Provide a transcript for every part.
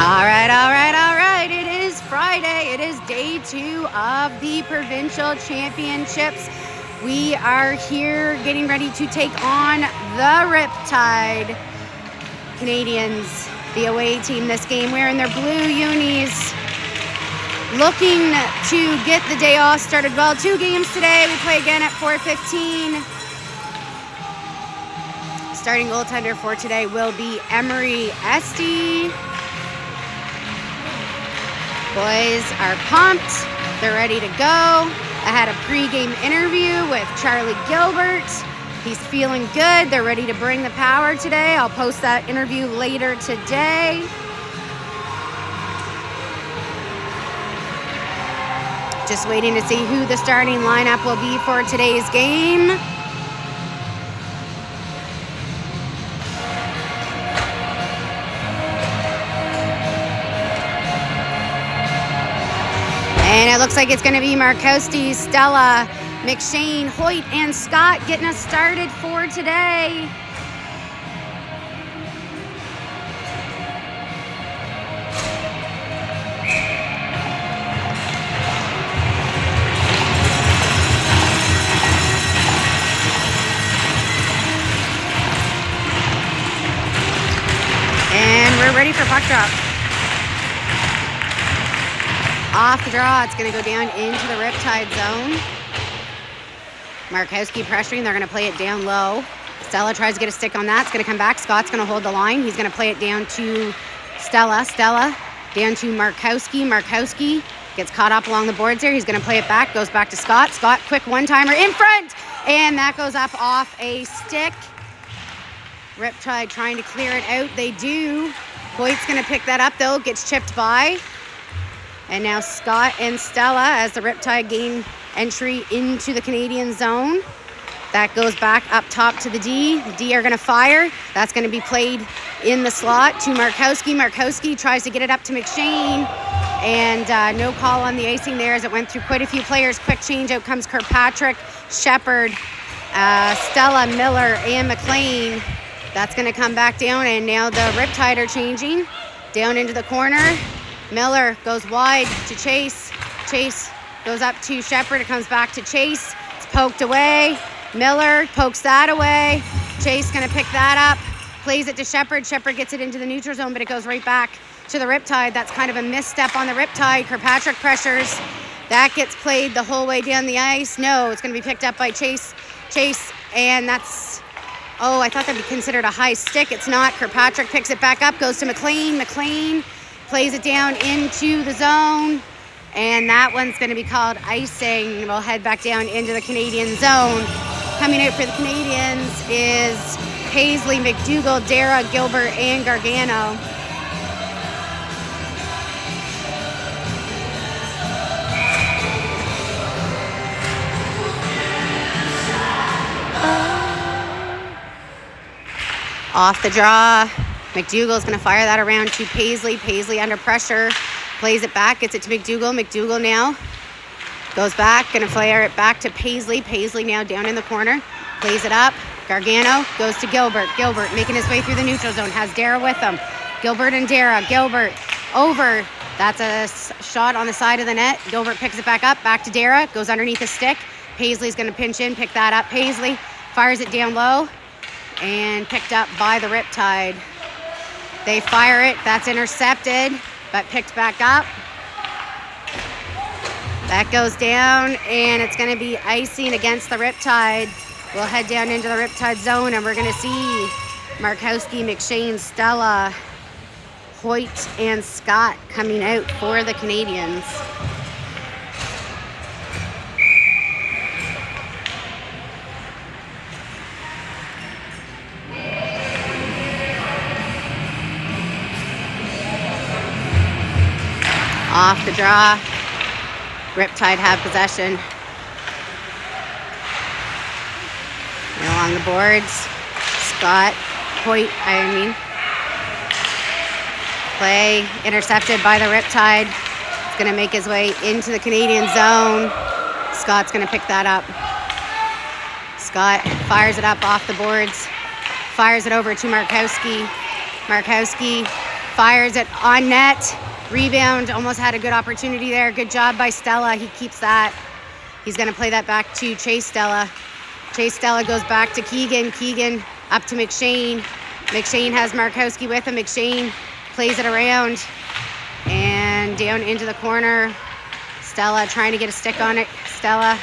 All right. It is Friday. It is day 2 of the Provincial Championships. We are here getting ready to take on the Riptide. Canadiens, the away team this game, wearing their blue unis. Looking to get the day off started well. 2 games today. We play again at 4:15. Starting goaltender for today will be Emery Esty. Boys are pumped. They're ready to go. I had a pre-game interview with Charlie Gilbert. He's feeling good. They're ready to bring the power today. I'll post that interview later today. Just waiting to see who the starting lineup will be for today's game. And it looks like it's going to be Markowski, Stella, McShane, Hoyt, and Scott getting us started for today. And we're ready for puck drop. Off the draw, it's going to go down into the Riptide zone. Markowski pressuring, they're going to play it down low. Stella tries to get a stick on that, it's going to come back. Scott's going to hold the line. He's going to play it down to Stella. Stella down to Markowski. Markowski gets caught up along the boards here. He's going to play it back, goes back to Scott. Scott, quick one-timer in front, and that goes up off a stick. Riptide trying to clear it out. They do. Hoyt's going to pick that up, though. Gets chipped by. And now Scott and Stella as the Riptide gain entry into the Canadian zone. That goes back up top to the D. The D are going to fire. That's going to be played in the slot to Markowski. Markowski tries to get it up to McShane. And no call on the icing there as it went through quite a few players. Quick change. Out comes Kirkpatrick, Shepard, Stella, Miller, and McLean. That's going to come back down. And now the Riptide are changing. Down into the corner. Miller goes wide to Chase. Chase goes up to Shepard. It comes back to Chase. It's poked away. Miller pokes that away. Chase going to pick that up. Plays it to Shepard. Shepard gets it into the neutral zone, but it goes right back to the Riptide. That's kind of a misstep on the Riptide. Kirkpatrick pressures. That gets played the whole way down the ice. No, it's going to be picked up by Chase. Chase, and that's... Oh, I thought that'd be considered a high stick. It's not. Kirkpatrick picks it back up, goes to McLean. McLean plays it down into the zone, and that one's going to be called icing. We'll head back down into the Canadian zone. Coming out for the Canadiens is Paisley, McDougall, Dara, Gilbert, and Gargano. Off the draw. McDougall's going to fire that around to Paisley. Paisley under pressure. Plays it back. Gets it to McDougall. McDougall now goes back. Going to fire it back to Paisley. Paisley now down in the corner. Plays it up. Gargano goes to Gilbert. Gilbert making his way through the neutral zone. Has Dara with him. Gilbert and Dara. Gilbert over. That's a shot on the side of the net. Gilbert picks it back up. Back to Dara. Goes underneath the stick. Paisley's going to pinch in. Pick that up. Paisley fires it down low. And picked up by the Riptide. They fire it. That's intercepted, but picked back up. That goes down, and it's going to be icing against the Riptide. We'll head down into the Riptide zone, and we're going to see Markowski, McShane, Stella, Hoyt, and Scott coming out for the Canadiens. Off the draw. Riptide have possession. And along the boards. Scott, Hoyt, play intercepted by the Riptide. It's going to make his way into the Canadian zone. Scott's going to pick that up. Scott fires it up off the boards. Fires it over to Markowski. Markowski fires it on net. Rebound, almost had a good opportunity there. Good job by Stella. He keeps that. He's going to play that back to Chase Stella. Chase Stella goes back to Keegan. Keegan up to McShane. McShane has Markowski with him. McShane plays it around and down into the corner. Stella trying to get a stick on it. Stella,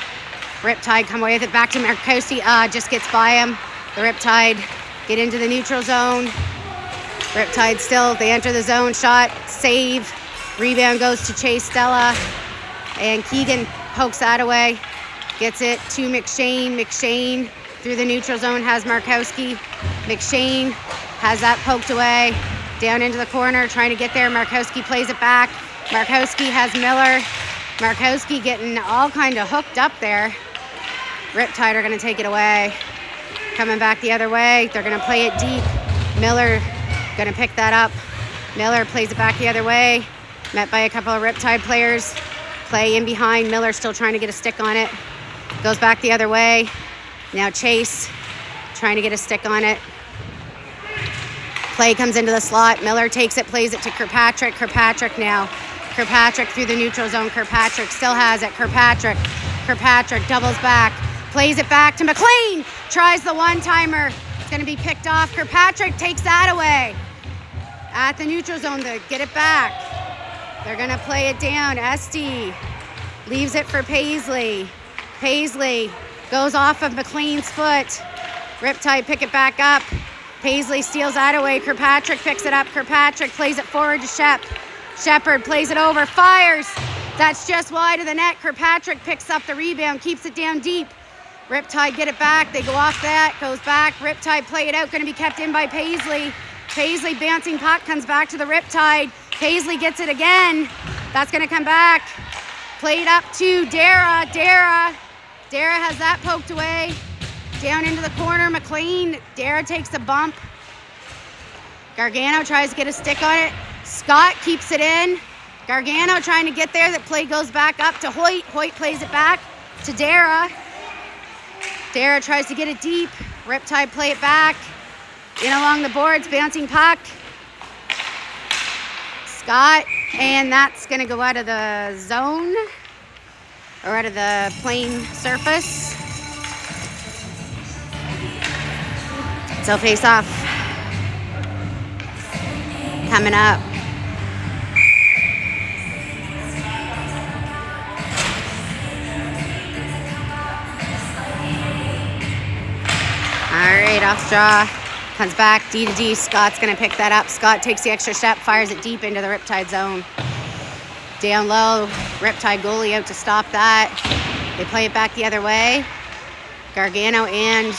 Riptide come away with it back to Markowski. Just gets by him. The Riptide get into the neutral zone. Riptide still, they enter the zone. Shot, save. Rebound goes to Chase Stella. And Keegan pokes that away. Gets it to McShane. McShane through the neutral zone has Markowski. McShane has that poked away. Down into the corner, trying to get there. Markowski plays it back. Markowski has Miller. Markowski getting all kind of hooked up there. Riptide are going to take it away. Coming back the other way. They're going to play it deep. Miller going to pick that up. Miller plays it back the other way. Met by a couple of Riptide players. Play in behind. Miller still trying to get a stick on it. Goes back the other way. Now Chase trying to get a stick on it. Play comes into the slot. Miller takes it, plays it to Kirkpatrick. Kirkpatrick now. Kirkpatrick through the neutral zone. Kirkpatrick still has it. Kirkpatrick doubles back. Plays it back to McLean. Tries the one-timer. It's going to be picked off. Kirkpatrick takes that away. At the neutral zone to get it back. They're going to play it down. Esty leaves it for Paisley. Paisley goes off of McLean's foot. Riptide pick it back up. Paisley steals that away. Kirkpatrick picks it up. Kirkpatrick plays it forward to Shep. Shepard plays it over. Fires. That's just wide of the net. Kirkpatrick picks up the rebound. Keeps it down deep. Riptide get it back. They go off that. Goes back. Riptide play it out. Going to be kept in by Paisley. Paisley bouncing puck comes back to the Riptide. Paisley gets it again. That's going to come back. Played up to Dara. Dara has that poked away. Down into the corner. McLean. Dara takes a bump. Gargano tries to get a stick on it. Scott keeps it in. Gargano trying to get there. The play goes back up to Hoyt. Hoyt plays it back to Dara. Dara tries to get it deep. Riptide play it back. In along the boards, bouncing puck. Scott, and that's going to go out of the zone or out of the plain surface. So face off. Coming up. All right, off draw. Comes back, D to D. Scott's going to pick that up. Scott takes the extra step, fires it deep into the Riptide zone. Down low, Riptide goalie out to stop that. They play it back the other way. Gargano and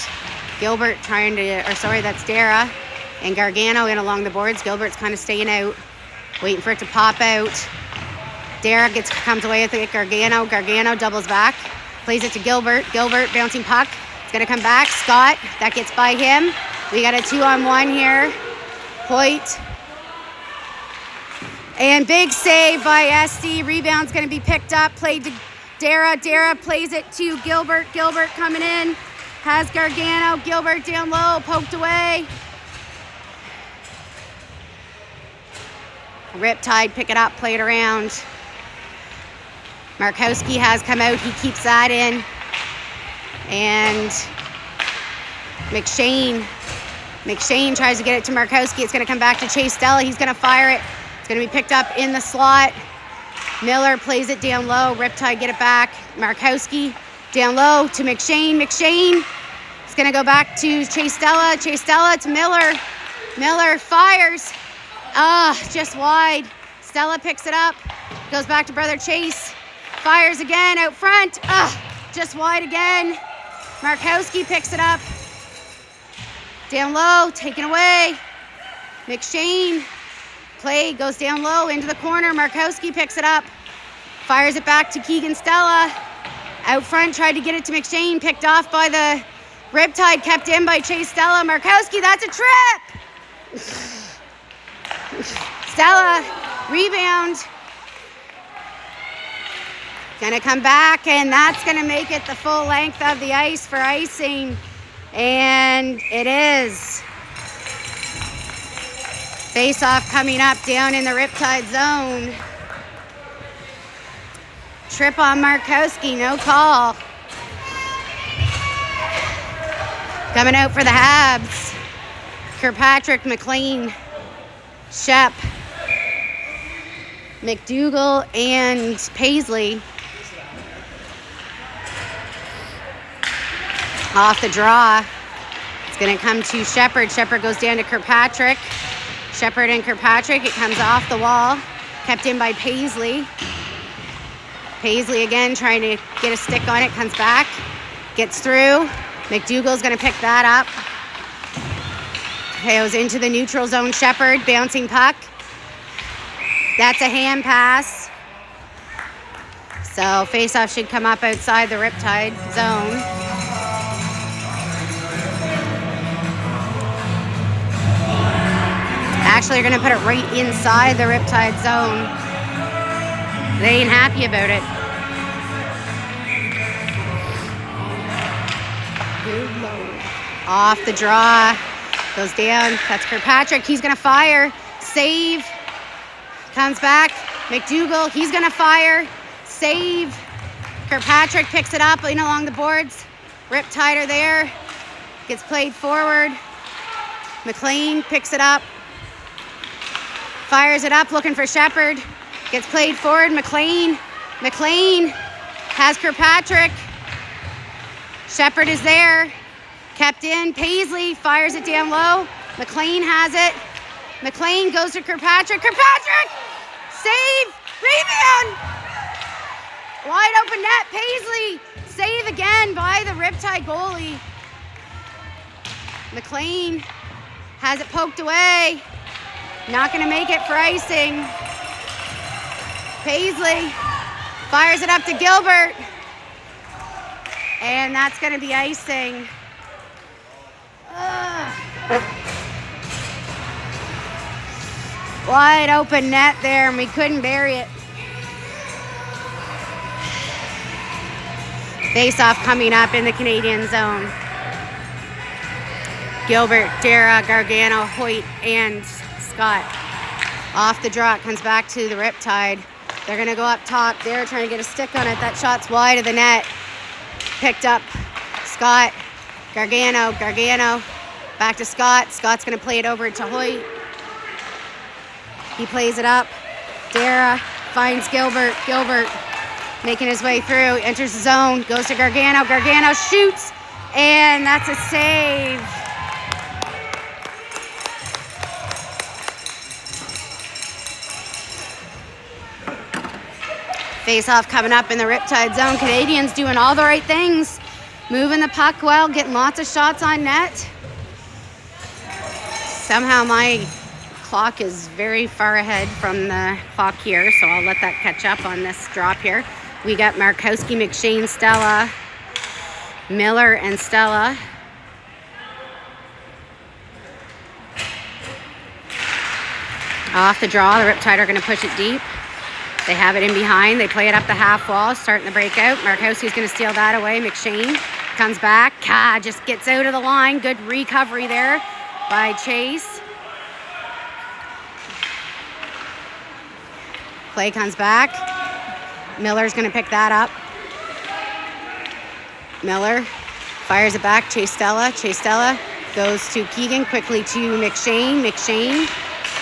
Gilbert trying to, that's Dara. And Gargano in along the boards. Gilbert's kind of staying out, waiting for it to pop out. Dara comes away with it. Gargano doubles back. Plays it to Gilbert. Gilbert bouncing puck. It's going to come back. Scott, that gets by him. We got a 2-on-1 here. Hoyt. And big save by Esty. Rebound's going to be picked up. Played to Dara. Dara plays it to Gilbert. Gilbert coming in. Has Gargano. Gilbert down low. Poked away. Riptide pick it up. Play it around. Markowski has come out. He keeps that in. And McShane tries to get it to Markowski. It's going to come back to Chase Stella. He's going to fire it. It's going to be picked up in the slot. Miller plays it down low. Riptide get it back. Markowski down low to McShane. McShane is going to go back to Chase Stella. Chase Stella to Miller. Miller fires. Just wide. Stella picks it up. Goes back to brother Chase. Fires again out front. Just wide again. Markowski picks it up. Down low, taken away. McShane. Play goes down low into the corner. Markowski picks it up. Fires it back to Keegan Stella. Out front, tried to get it to McShane. Picked off by the Riptide. Kept in by Chase Stella. Markowski, that's a trip! Stella, rebound. Gonna come back, and that's gonna make it the full length of the ice for icing. And it is. Face-off coming up down in the Riptide zone. Trip on Markowski, no call. Coming out for the Habs. Kirkpatrick, McLean, Shep, McDougall, and Paisley. Off the draw. It's going to come to Shepherd. Shepherd goes down to Kirkpatrick. Shepherd and Kirkpatrick. It comes off the wall. Kept in by Paisley. Paisley again trying to get a stick on it. Comes back. Gets through. McDougall's going to pick that up. Goes into the neutral zone. Shepherd bouncing puck. That's a hand pass. So face-off should come up outside the Riptide zone. Actually, they're going to put it right inside the Riptide zone. They ain't happy about it. Off the draw. Goes down. That's Kirkpatrick. He's going to fire. Save. Comes back. McDougall. He's going to fire. Save. Kirkpatrick picks it up in along the boards. Riptide are there. Gets played forward. McLean picks it up. Fires it up, looking for Shepherd. Gets played forward, McLean. McLean has Kirkpatrick. Shepherd is there. Kept in, Paisley fires it down low. McLean has it. McLean goes to Kirkpatrick. Kirkpatrick! Save! Rebound! Wide open net, Paisley. Save again by the Riptide goalie. McLean has it poked away. Not going to make it for icing. Paisley fires it up to Gilbert. And that's going to be icing. Wide open net there, and we couldn't bury it. Face-off coming up in the Canadian zone. Gilbert, Dara, Gargano, Hoyt, and Scott. Off the draw, it comes back to the Riptide. They're going to go up top. They're trying to get a stick on it. That shot's wide of the net. Picked up Scott. Gargano. Back to Scott. Scott's going to play it over to Hoyt. He plays it up. Dara finds Gilbert. Gilbert making his way through. Enters the zone. Goes to Gargano. Gargano shoots. And that's a save. Face-off coming up in the Riptide zone. Canadiens doing all the right things. Moving the puck well, getting lots of shots on net. Somehow my clock is very far ahead from the clock here, so I'll let that catch up on this drop here. We got Markowski, McShane, Stella, Miller, and Stella. Off the draw, the Riptide are going to push it deep. They have it in behind. They play it up the half wall, starting the breakout. Markowski's going to steal that away. McShane comes back. Just gets out of the line. Good recovery there by Chase. Play comes back. Miller's going to pick that up. Miller fires it back. Chase Stella. Chase Stella goes to Keegan. Quickly to McShane. McShane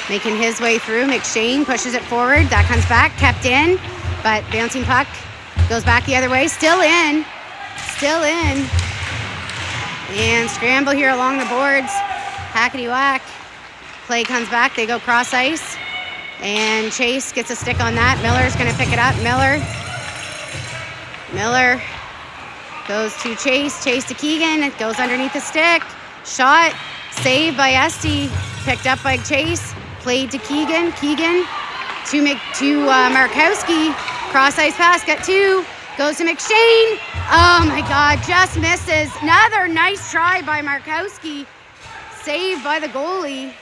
making his way through. McShane pushes it forward. That comes back. Kept in. But bouncing puck goes back the other way. Still in. Still in. And scramble here along the boards. Hackety-whack. Play comes back. They go cross ice. And Chase gets a stick on that. Miller's going to pick it up. Miller goes to Chase. Chase to Keegan. It goes underneath the stick. Shot. Saved by Esty. Picked up by Chase. Played to Keegan. Keegan to Markowski. Cross ice pass. Got two. Goes to McShane. Oh my God. Just misses. Another nice try by Markowski. Saved by the goalie.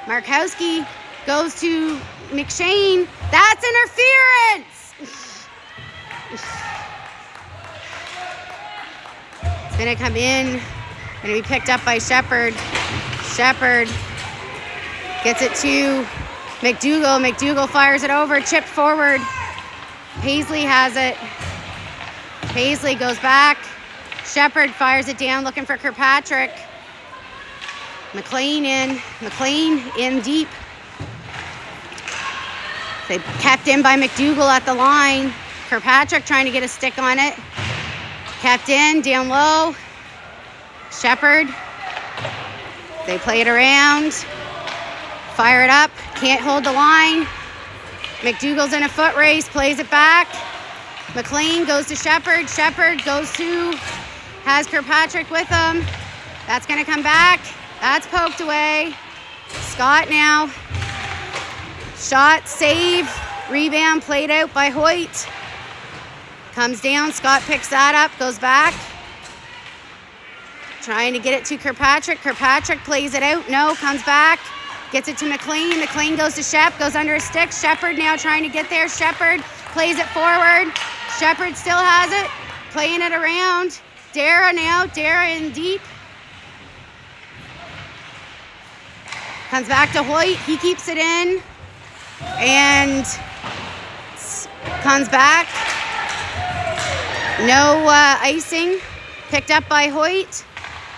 Markowski goes to McShane. That's interference. It's going to come in. Going to be picked up by Shepherd. Shepherd Gets it to McDougall. McDougall fires it over. Chip forward. Paisley has it. Paisley goes back. Shepherd fires it down looking for Kirkpatrick. McLean in. McLean in deep. They kept in by McDougall at the line. Kirkpatrick trying to get a stick on it. Kept in, down low. Shepherd. They play it around. Fire it up. Can't hold the line. McDougall's in a foot race. Plays it back. McLean goes to Shepherd. Shepherd goes to, has Kirkpatrick with him. That's going to come back. That's poked away. Scott now. Shot, save, rebound, played out by Hoyt. Comes down, Scott picks that up, goes back. Trying to get it to Kirkpatrick. Kirkpatrick plays it out, no, comes back. Gets it to McLean. McLean goes to Shep, goes under a stick. Shepherd now trying to get there. Shepherd plays it forward. Shepherd still has it, playing it around. Dara now, Dara in deep. Comes back to Hoyt, he keeps it in. And comes back. No icing. Picked up by Hoyt.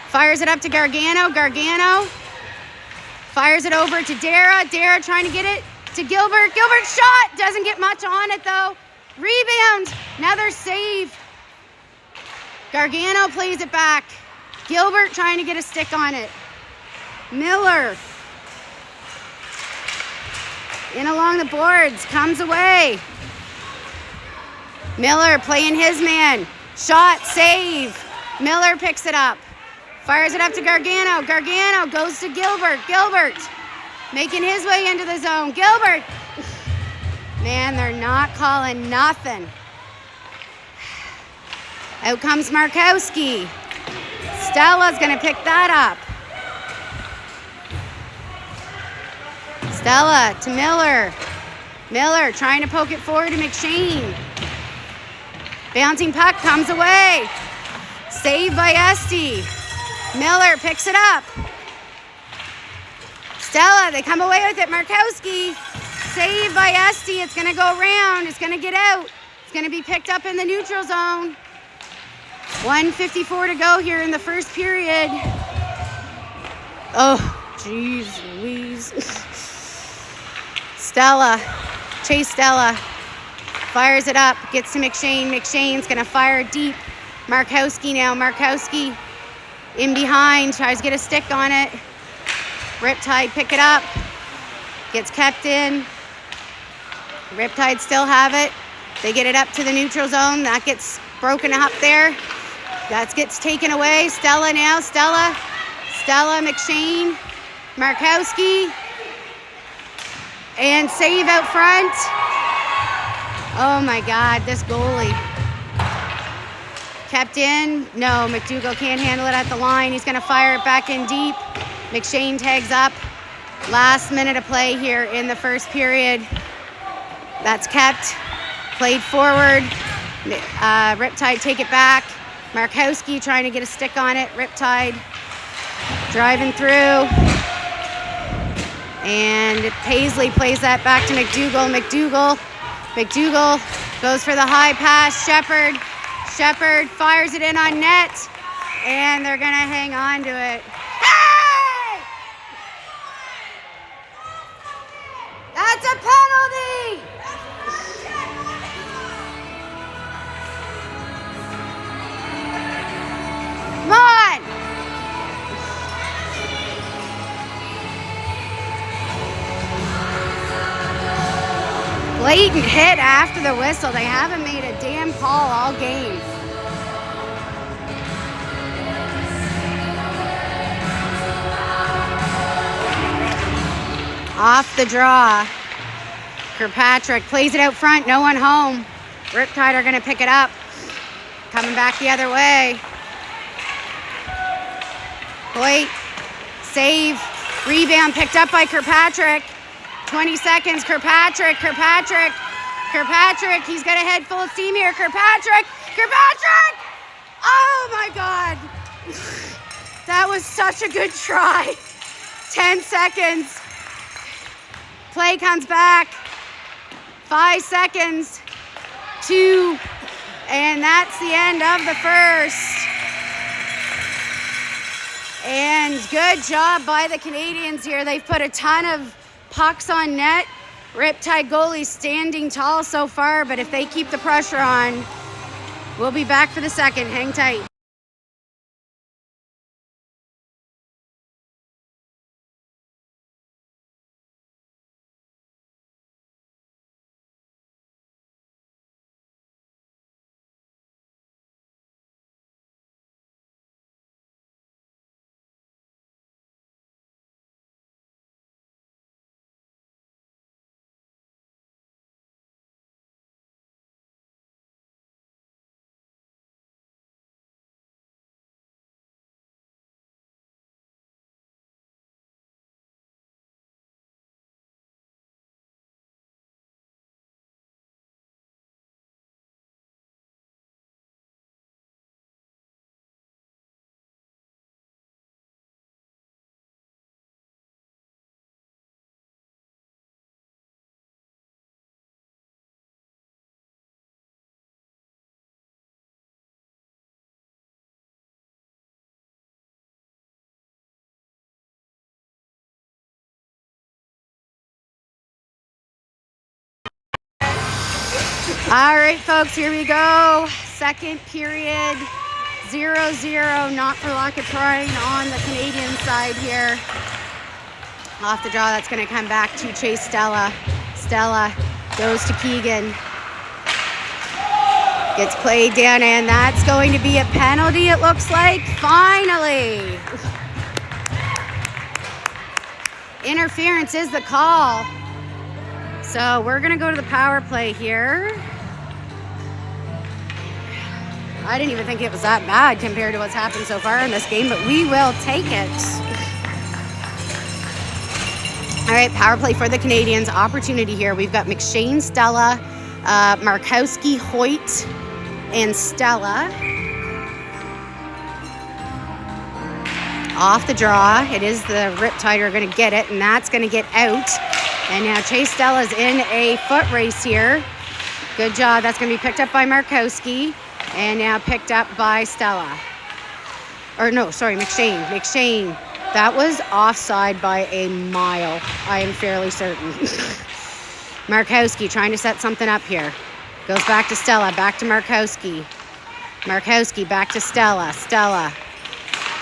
Fires it up to Gargano. Gargano fires it over to Dara. Dara trying to get it to Gilbert. Gilbert shot. Doesn't get much on it though. Rebound. Another save. Gargano plays it back. Gilbert trying to get a stick on it. Miller. In along the boards, comes away. Miller playing his man. Shot, save. Miller picks it up. Fires it up to Gargano. Gargano goes to Gilbert. Gilbert making his way into the zone. Gilbert. Man, they're not calling nothing. Out comes Markowski. Stella's going to pick that up. Stella to Miller. Miller trying to poke it forward to McShane. Bouncing puck comes away. Saved by Esty. Miller picks it up. Stella, they come away with it. Markowski. Saved by Esty. It's going to go around. It's going to get out. It's going to be picked up in the neutral zone. 1:54 to go here in the first period. Oh, jeez Louise. Stella, Chase Stella, fires it up, gets to McShane. McShane's gonna fire deep. Markowski now, Markowski in behind, tries to get a stick on it. Riptide pick it up, gets kept in. Riptide still have it. They get it up to the neutral zone, that gets broken up there. That gets taken away. Stella now, Stella, McShane, Markowski. And save out front. Oh my God, this goalie. Kept in. No, McDougall can't handle it at the line. He's going to fire it back in deep. McShane tags up. Last minute of play here in the first period. That's kept. Played forward. Riptide take it back. Markowski trying to get a stick on it. Riptide driving through. And Paisley plays that back to McDougall. McDougall goes for the high pass. Shepherd fires it in on net. And they're going to hang on to it. Hey! That's a penalty! Come on! Blatant hit after the whistle. They haven't made a damn call all game. Off the draw. Kirkpatrick plays it out front. No one home. Riptide are going to pick it up. Coming back the other way. Hoyt. Save. Rebound picked up by Kirkpatrick. 20 seconds, Kirkpatrick, he's got a head full of steam here, Kirkpatrick! Oh my God! That was such a good try. 10 seconds. Play comes back. 5 seconds. 2. And that's the end of the first. And good job by the Canadiens here. They've put a ton of pucks on net. Riptide goalie standing tall so far, but if they keep the pressure on, we'll be back for the second. Hang tight. All right, folks, here we go. Second period, 0-0, not for lack of trying on the Canadian side here. Off the draw, that's going to come back to Chase Stella. Stella goes to Keegan. Gets played down, and that's going to be a penalty, it looks like. Finally. Interference is the call. So we're going to go to the power play here. I didn't even think it was that bad compared to what's happened so far in this game, but we will take it. All right, power play for the Canadiens. Opportunity here. We've got McShane, Stella, Markowski, Hoyt, and Stella. Off the draw. It is the Riptide who are going to get it, and that's going to get out. And now Chase Stella's in a foot race here. Good job. That's going to be picked up by Markowski. And now picked up by Stella. Or no, sorry, McShane. McShane. That was offside by a mile, I am fairly certain. Markowski trying to set something up here. Goes back to Stella, back to Markowski. Markowski back to Stella. Stella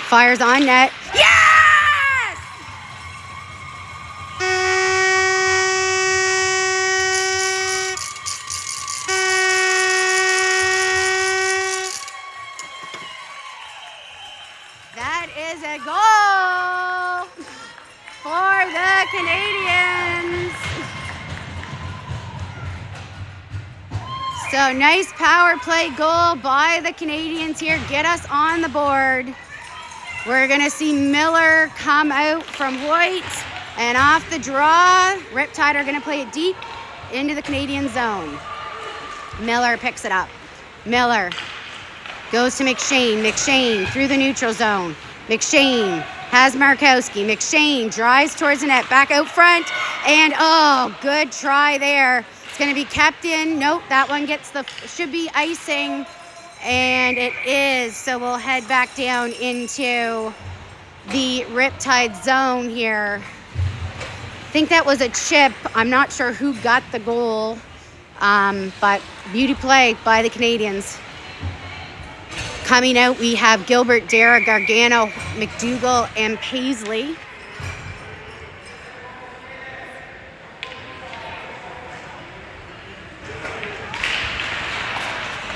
fires on net. Yes! That is a goal for the Canadiens. So nice power play goal by the Canadiens here. Get us on the board. We're going to see Miller come out from Hoyt. And off the draw, Riptide are going to play it deep into the Canadian zone. Miller picks it up. Miller goes to McShane. McShane through the neutral zone. McShane has Markowski. McShane drives towards the net. Back out front. And, oh, good try there. It's going to be kept in. Nope, that one gets should be icing. And it is. So we'll head back down into the Riptide zone here. I think that was a chip. I'm not sure who got the goal. But beauty play by the Canadiens. Coming out, we have Gilbert, Dara, Gargano, McDougall, and Paisley.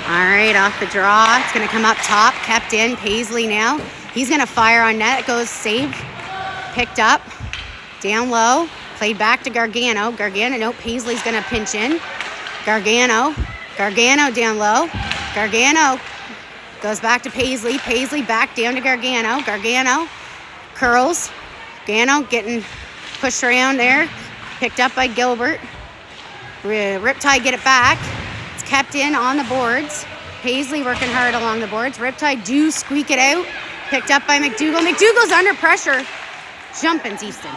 All right, off the draw. It's going to come up top, kept in. Paisley now. He's going to fire on net. It goes save. Picked up. Down low. Played back to Gargano. Gargano, no, Paisley's going to pinch in. Gargano. Gargano down low. Gargano goes back to Paisley. Paisley back down to Gargano. Gargano curls. Gargano getting pushed around there. Picked up by Gilbert. Riptide get it back. It's kept in on the boards. Paisley working hard along the boards. Riptide do squeak it out. Picked up by McDougall. McDougall's under pressure. Jumping's Easton.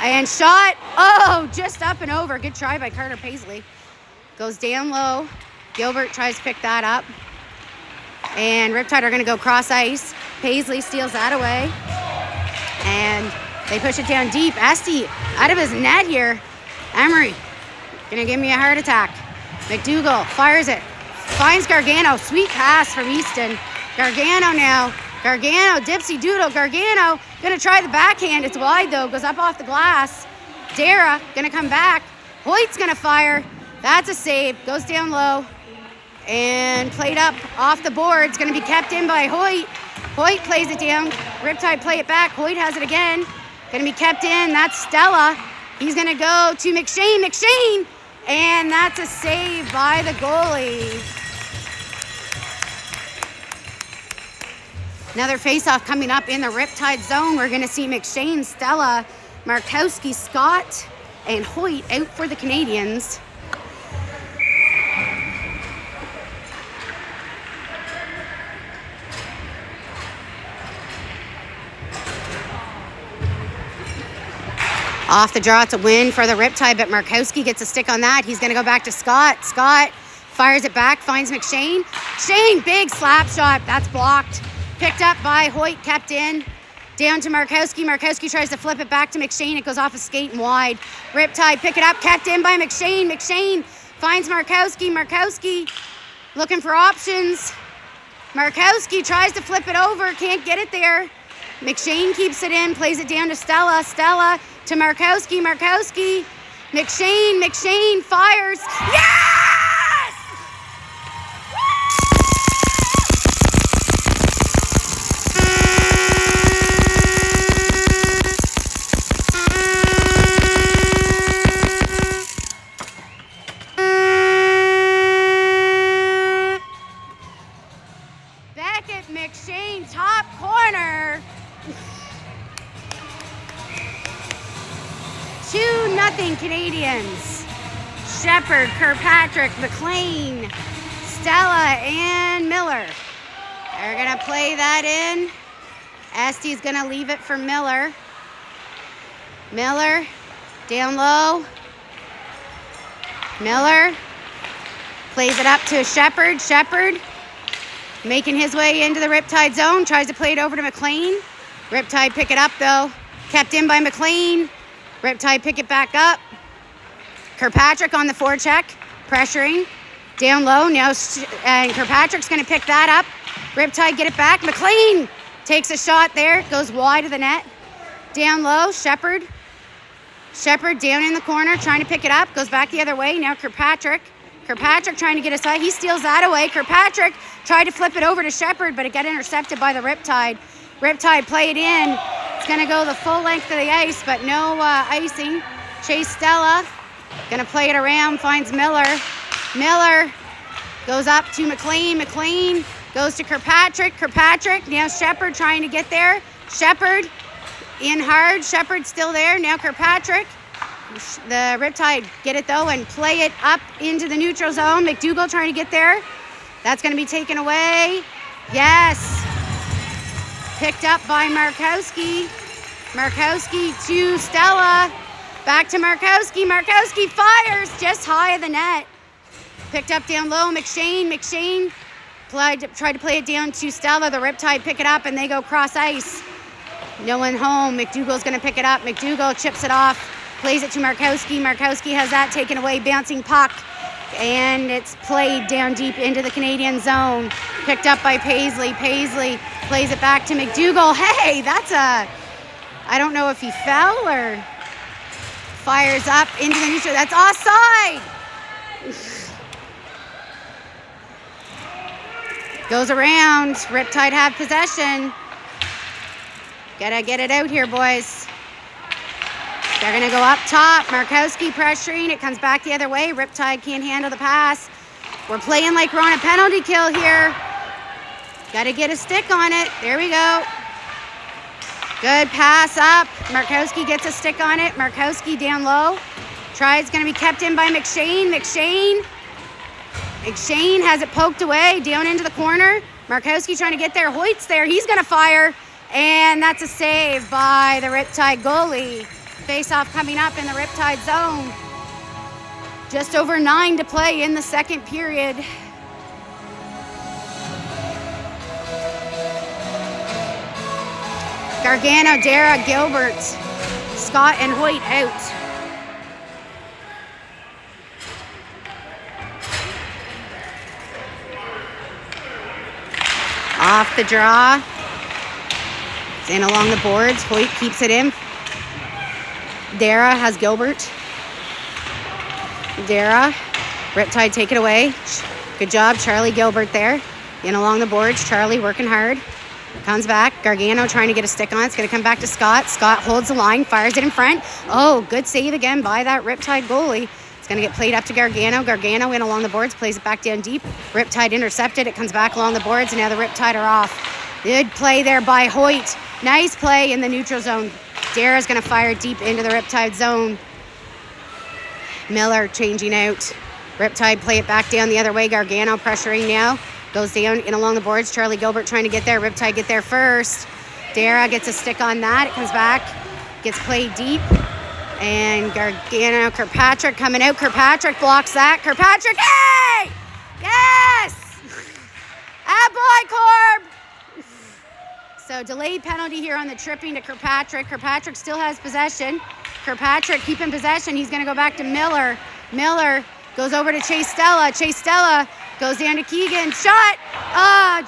And shot. Oh, just up and over. Good try by Carter Paisley. Goes down low. Gilbert tries to pick that up. And Riptide are going to go cross ice. Paisley steals that away. And they push it down deep. Esty out of his net here. Emery going to give me a heart attack. McDougall fires it. Finds Gargano. Sweet pass from Easton. Gargano now. Gargano, Dipsy Doodle. Gargano going to try the backhand. It's wide though. Goes up off the glass. Dara going to come back. Hoyt's going to fire. That's a save. Goes down low. And played up off the board. It's going to be kept in by Hoyt. Hoyt plays it down. Riptide play it back. Hoyt has it again. Going to be kept in. That's Stella. He's going to go to McShane. McShane. And that's a save by the goalie. Another face-off coming up in the Riptide zone. We're going to see McShane, Stella, Markowski, Scott, and Hoyt out for the Canadiens. Off the draw, it's a win for the Riptide, but Markowski gets a stick on that. He's going to go back to Scott. Scott fires it back, finds McShane. McShane, big slap shot. That's blocked. Picked up by Hoyt, kept in. Down to Markowski. Markowski tries to flip it back to McShane. It goes off a skate and wide. Riptide pick it up, kept in by McShane. McShane finds Markowski. Markowski looking for options. Markowski tries to flip it over, can't get it there. McShane keeps it in, plays it down to Stella. Stella to Markowski. Markowski. McShane. McShane fires. Yes! Beckett McShane, top corner. 2-0 Canadiens. Shepherd, Kirkpatrick, McLean, Stella, and Miller. They're going to play that in. Esty's going to leave it for Miller. Miller, down low. Miller plays it up to Shepherd. Shepherd making his way into the Riptide zone. Tries to play it over to McLean. Riptide pick it up though. Kept in by McLean. Riptide pick it back up. Kirkpatrick on the forecheck, pressuring. Down low now, and Kirkpatrick's going to pick that up. Riptide get it back. McLean takes a shot there, goes wide of the net. Down low, Shepherd. Shepherd down in the corner, trying to pick it up. Goes back the other way. Now Kirkpatrick. Kirkpatrick trying to get aside. He steals that away. Kirkpatrick tried to flip it over to Shepherd, but it got intercepted by the Riptide. Riptide play it in. It's going to go the full length of the ice, but no icing. Chase Stella. Going to play it around. Finds Miller. Miller goes up to McLean. McLean goes to Kirkpatrick. Kirkpatrick. Now Shepherd trying to get there. Shepherd in hard. Shepherd still there. Now Kirkpatrick. The Riptide get it though and play it up into the neutral zone. McDougall trying to get there. That's going to be taken away. Yes. Picked up by Markowski. Markowski to Stella. Back to Markowski. Markowski fires just high of the net. Picked up down low. McShane. McShane tried to play it down to Stella. The Riptide pick it up and they go cross ice. No one home. McDougall's going to pick it up. McDougall chips it off. Plays it to Markowski. Markowski has that taken away. Bouncing puck. And it's played down deep into the Canadian zone. Picked up by Paisley. Paisley plays it back to McDougall. Hey, that's a... I don't know if he fell or fires up into the neutral. That's offside. Goes around. Riptide have possession. Gotta get it out here, boys. They're going to go up top. Markowski pressuring. It comes back the other way. Riptide can't handle the pass. We're playing like we're on a penalty kill here. Got to get a stick on it. There we go. Good pass up. Markowski gets a stick on it. Markowski down low. Tries, going to be kept in by McShane. McShane has it poked away down into the corner. Markowski trying to get there. Hoyt's there. He's going to fire. And that's a save by the Riptide goalie. Face-off coming up in the Riptide zone. Just over 9 to play in the second period. Gargano, Dara, Gilbert, Scott, and Hoyt out. Off the draw. It's in along the boards. Hoyt keeps it in. Dara has Gilbert. Dara. Riptide take it away. Good job, Charlie Gilbert there. In along the boards. Charlie working hard. Comes back. Gargano trying to get a stick on it. It's going to come back to Scott. Scott holds the line. Fires it in front. Oh, good save again by that Riptide goalie. It's going to get played up to Gargano. Gargano in along the boards. Plays it back down deep. Riptide intercepted. It comes back along the boards. And now the Riptide are off. Good play there by Hoyt. Nice play in the neutral zone. Dara's going to fire deep into the Riptide zone. Miller changing out. Riptide play it back down the other way. Gargano pressuring now. Goes down in along the boards. Charlie Gilbert trying to get there. Riptide get there first. Dara gets a stick on that. It comes back. Gets played deep. And Gargano, Kirkpatrick coming out. Kirkpatrick blocks that. Kirkpatrick, hey! Yes! Attaboy, Corb! So delayed penalty here on the tripping to Kirkpatrick. Kirkpatrick still has possession. Kirkpatrick keeping possession. He's going to go back to Miller. Miller goes over to Chase Stella. Chase Stella goes down to Keegan. Shot!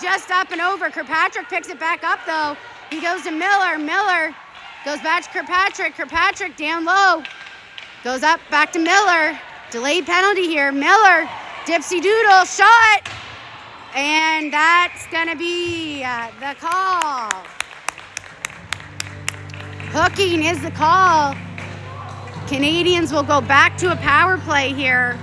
Just up and over. Kirkpatrick picks it back up, though. He goes to Miller. Miller goes back to Kirkpatrick. Kirkpatrick down low. Goes up back to Miller. Delayed penalty here. Miller. Dipsy Doodle. Shot! And that's going to be the call. Hooking is the call. Canadiens will go back to a power play here.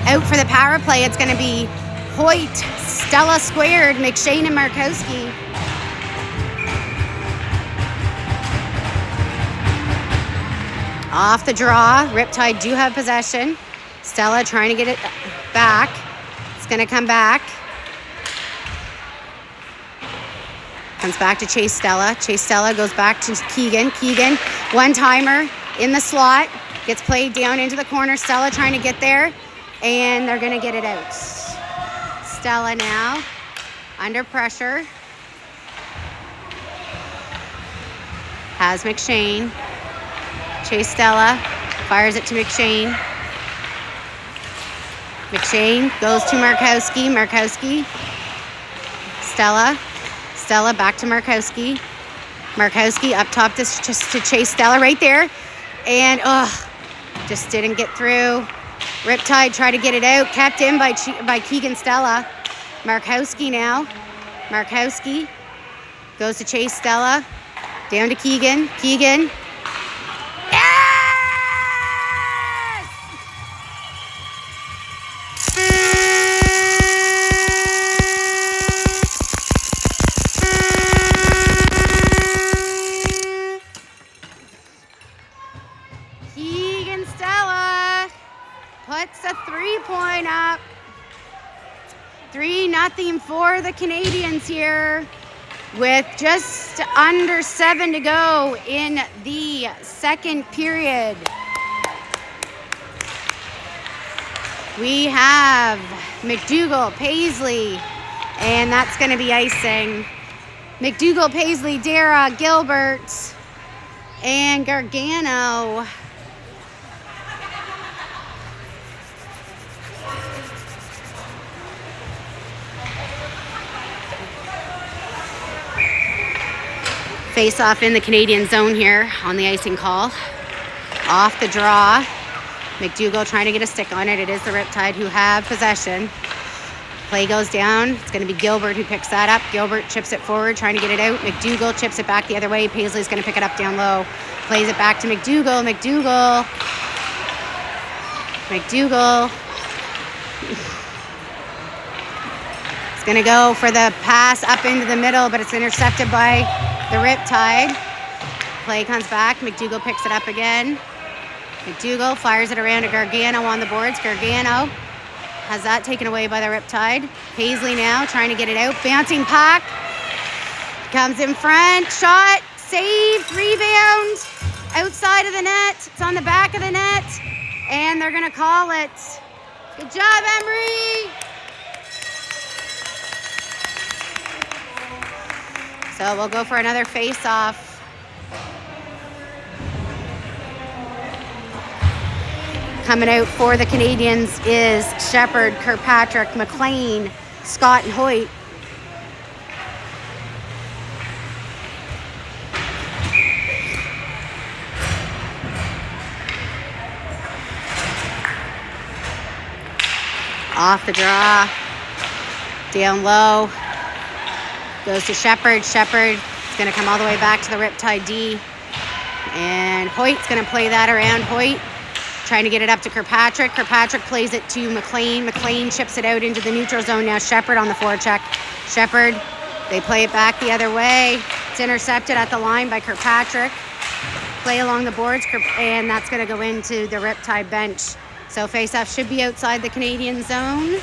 Out for the power play, it's going to be Hoyt, Stella squared, McShane, and Markowski. Off the draw, Riptide do have possession. Stella trying to get it back. It's going to come back. Comes back to Chase Stella. Chase Stella goes back to Keegan. Keegan, one-timer in the slot. Gets played down into the corner. Stella trying to get there. And they're going to get it out. Stella now under pressure. Has McShane. Chase Stella fires it to McShane. McShane goes to Markowski. Markowski. Stella. Stella back to Markowski. Markowski up top just to Chase Stella right there. And, just didn't get through. Riptide tried to get it out. Kept in by Keegan Stella. Markowski now. Markowski goes to Chase Stella. Down to Keegan. Keegan. Yes! Keegan Stella puts a 3-point up. 3-0 for the Canadiens here with just under 7 to go in the second period. We have McDougall, Paisley, and that's going to be icing. McDougall, Paisley, Dara, Gilbert, and Gargano. Face off in the Canadian zone here on the icing call. Off the draw. McDougall trying to get a stick on it. It is the Riptide who have possession. Play goes down. It's going to be Gilbert who picks that up. Gilbert chips it forward, trying to get it out. McDougall chips it back the other way. Paisley's going to pick it up down low. Plays it back to McDougall. McDougall. McDougall. It's going to go for the pass up into the middle, but it's intercepted by the Riptide. Play comes back. McDougall picks it up again. McDougall fires it around to Gargano on the boards. Gargano has that taken away by the Riptide. Paisley now trying to get it out. Bouncing puck. Comes in front. Shot. Save. Rebound. Outside of the net. It's on the back of the net. And they're going to call it. Good job, Emery. So we'll go for another face-off. Coming out for the Canadiens is Shepherd, Kirkpatrick, McLean, Scott, and Hoyt. Off the draw. Down low. Goes to Shepherd. Shepherd is going to come all the way back to the Riptide D. And Hoyt's going to play that around. Hoyt trying to get it up to Kirkpatrick. Kirkpatrick plays it to McLean. McLean chips it out into the neutral zone. Now Shepherd on the forecheck. Shepherd, they play it back the other way. It's intercepted at the line by Kirkpatrick. Play along the boards, and that's going to go into the Riptide bench. So face-off should be outside the Canadian zone.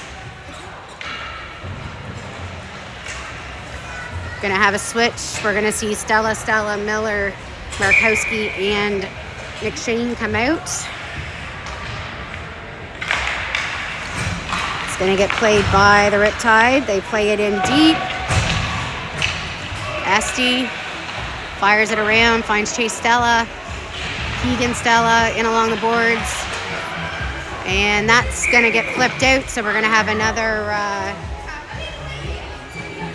Going to have a switch. We're going to see Stella, Miller, Markowski, and McShane come out. It's going to get played by the Riptide. They play it in deep. Esty fires it around, finds Chase Stella. Keegan Stella in along the boards. And that's going to get flipped out, so we're going to have another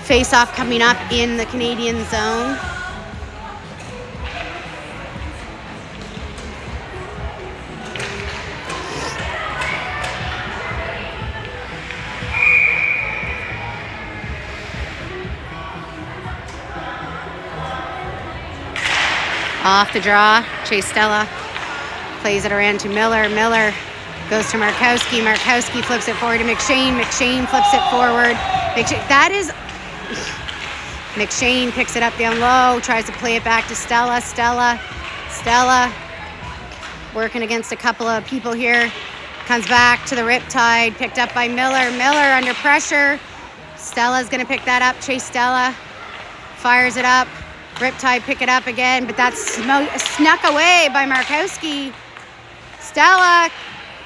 face-off coming up in the Canadian zone. Off the draw, Chase Stella plays it around to Miller. Miller goes to Markowski. Markowski flips it forward to McShane. McShane flips it forward. McShane picks it up down low, tries to play it back to Stella. Stella working against a couple of people here. Comes back to the Riptide, picked up by Miller. Miller under pressure. Stella's going to pick that up. Chase Stella fires it up. Riptide pick it up again, but that's snuck away by Markowski. Stella,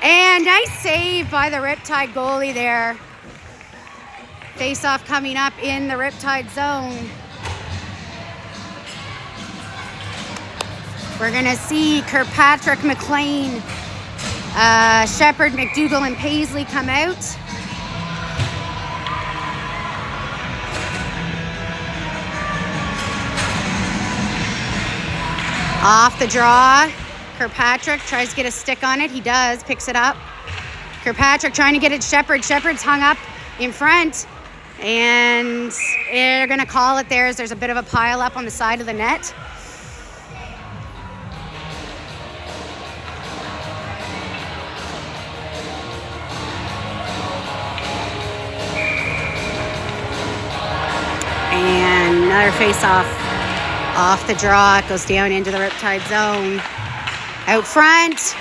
and nice save by the Riptide goalie there. Face-off coming up in the Riptide zone. We're going to see Kirkpatrick, McLean, Shepherd, McDougall, and Paisley come out. Off the draw. Kirkpatrick tries to get a stick on it. He does, picks it up. Kirkpatrick trying to get it Shepherd. Shepherd's hung up in front. And they're going to call it theirs. There's a bit of a pile up on the side of the net. And another face-off. Off the draw, it goes down into the Riptide zone. Out front.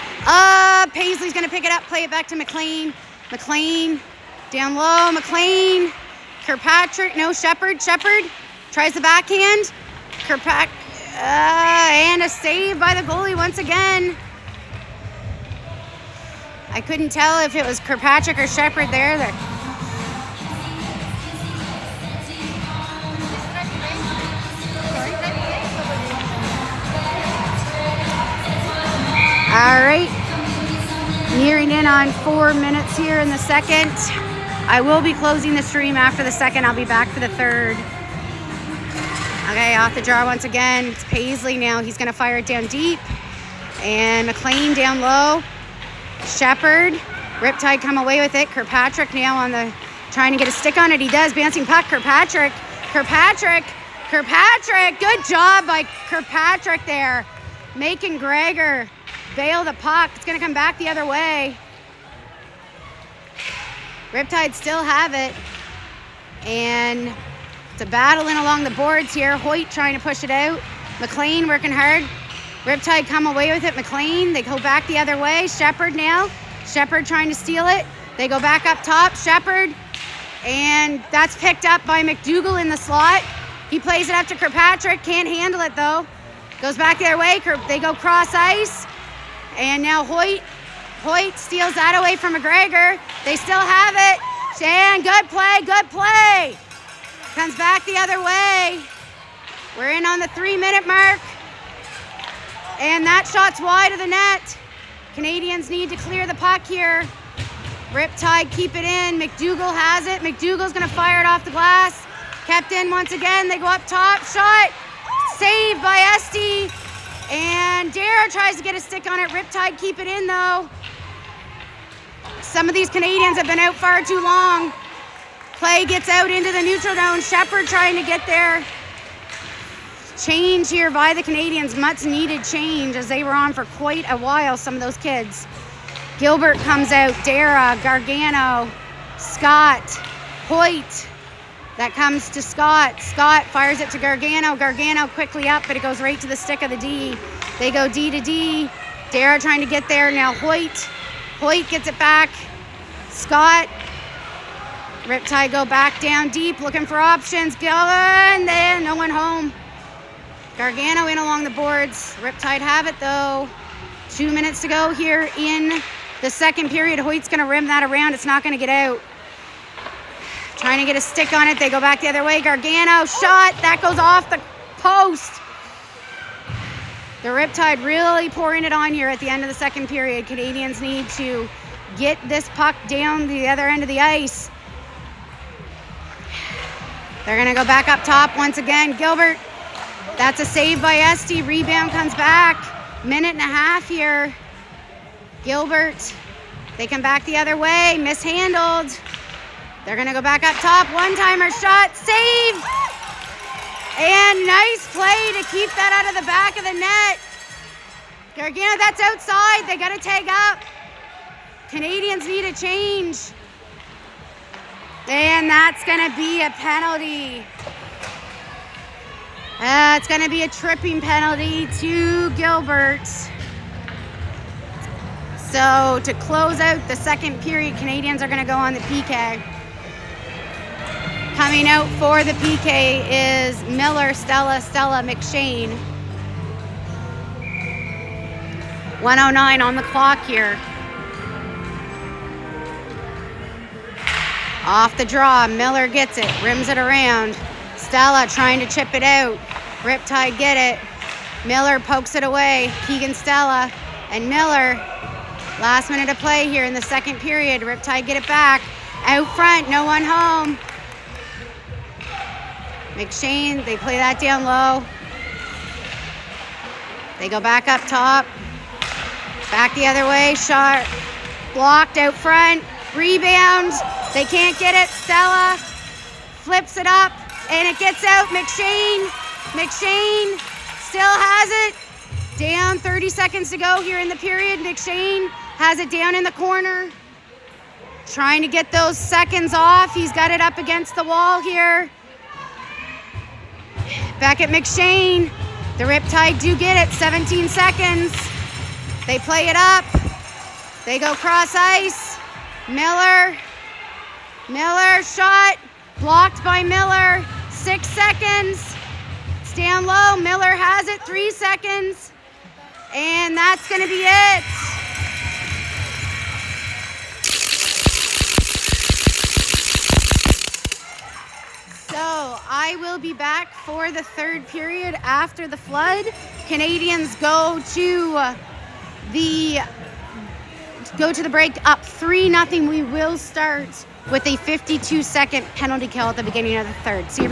Paisley's going to pick it up, play it back to McLean. McLean, down low, McLean. Kirkpatrick, no, Shepherd. Shepherd tries the backhand. Kirkpatrick, and a save by the goalie once again. I couldn't tell if it was Kirkpatrick or Shepherd there. All right, nearing in on 4 minutes here in the second. I will be closing the stream after the second. I'll be back for the third. Okay, off the draw once again. It's Paisley now. He's going to fire it down deep. And McLean down low. Shepherd. Riptide come away with it. Kirkpatrick now on the trying to get a stick on it. He does. Bouncing puck. Kirkpatrick. Good job by Kirkpatrick there. Making Gregor bail the puck. It's going to come back the other way. Riptide still have it. And it's a battle in along the boards here. Hoyt trying to push it out. McLean working hard. Riptide come away with it. McLean, they go back the other way. Shepherd now. Shepherd trying to steal it. They go back up top, Shepherd, and that's picked up by McDougall in the slot. He plays it up to Kirkpatrick, can't handle it though. Goes back their way, they go cross ice, and now Hoyt steals that away from McGregor. They still have it, and good play. Comes back the other way. We're in on the 3-minute mark, and that shot's wide of the net. Canadiens need to clear the puck here. Riptide keep it in. McDougall has it. McDougall's going to fire it off the glass. Kept in once again. They go up top. Shot. Saved by Esty. And Dara tries to get a stick on it. Riptide keep it in, though. Some of these Canadiens have been out far too long. Play gets out into the neutral zone. Shepherd trying to get there. Change here by the Canadiens. Much needed change as they were on for quite a while, some of those kids. Gilbert comes out, Dara, Gargano, Scott, Hoyt. That comes to Scott. Scott fires it to Gargano. Gargano quickly up, but it goes right to the stick of the D. They go D to D. Dara trying to get there. Now Hoyt. Hoyt gets it back. Scott. Riptide go back down deep, looking for options. And then no one home. Gargano in along the boards. Riptide have it though. 2 minutes to go here in the second period. Hoyt's going to rim that around. It's not going to get out. Trying to get a stick on it. They go back the other way. Gargano shot. That goes off the post. The Riptide really pouring it on here at the end of the second period. Canadiens need to get this puck down the other end of the ice. They're going to go back up top once again. Gilbert. That's a save by Esty. Rebound comes back. Minute and a half here. Gilbert. They come back the other way. Mishandled. They're going to go back up top. One-timer shot. Save. And nice play to keep that out of the back of the net. Gargano, that's outside. They got to tag up. Canadiens need a change. And that's going to be a penalty. It's going to be a tripping penalty to Gilbert. So to close out the second period, Canadiens are going to go on the PK. Coming out for the PK is Miller, Stella, McShane. 1:09 on the clock here. Off the draw, Miller gets it, rims it around. Stella trying to chip it out. Riptide get it. Miller pokes it away. Keegan Stella and Miller. Last minute of play here in the second period. Riptide get it back. Out front, no one home. McShane, they play that down low. They go back up top. Back the other way. Shot blocked out front. Rebound. They can't get it. Stella flips it up. And it gets out. McShane still has it. Down 30 seconds to go here in the period. McShane has it down in the corner. Trying to get those seconds off. He's got it up against the wall here. Back at McShane. The Riptide do get it. 17 seconds. They play it up. They go cross ice. Miller shot. Blocked by Miller. 6 seconds. It's down low. Miller has it. 3 seconds. And that's going to be it. So I will be back for the third period after the flood. Canadiens go to the break up 3-0. We will start with a 52-second penalty kill at the beginning of the third. See you.